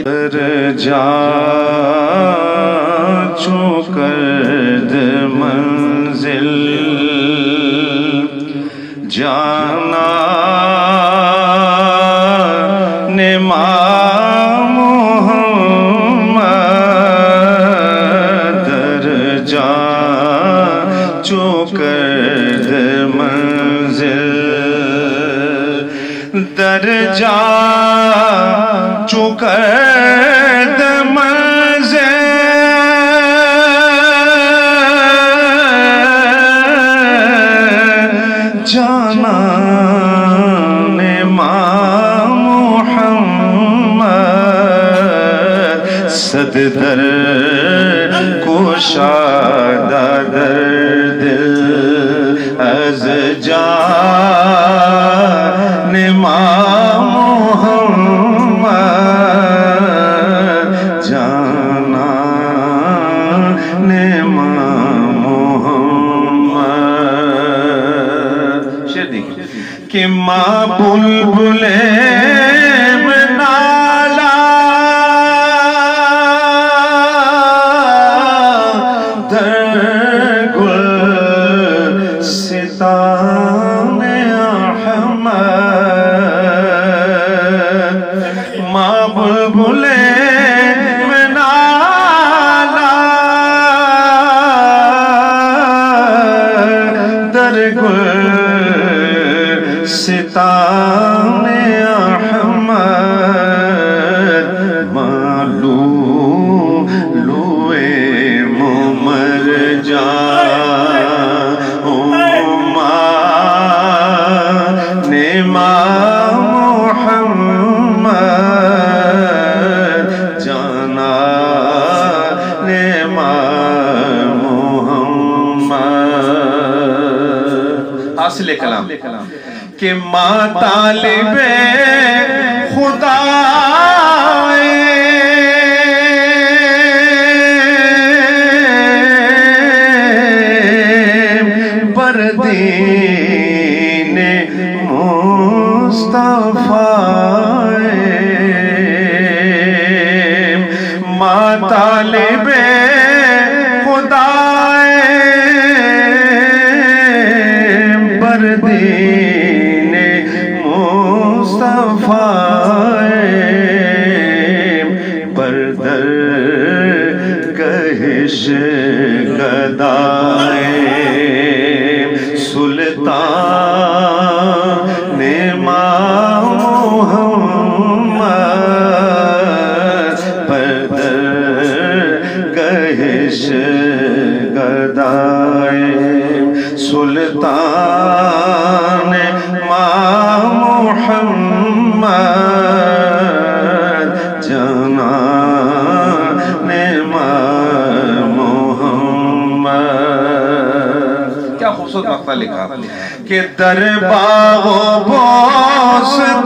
جا چوکرد منزل جانا نما محمد درجہ چوکرد منزل درجہ چوکرد منزل جانا امام محمد صد در کشادہ در دل از جان امام محمد جانا امام محمد شعر دیکھیں کہ ماں بلبل میں نالا در گل ستان احمد ماں بلبل میں نالا در گل ستان احمد معلوم لوے ممر جان امام محمد جانا امام محمد حاصل کلام کہ ماں طالب خدا بردین مصطفیٰ ماں طالب خدا بردین بردر کہش گدائے سلطان امام محمد بردر کہش گدائے سلطان امام محمد جانا امام محمد کیا خوبصورت وقفہ لکھا کہ در باغ و بوستان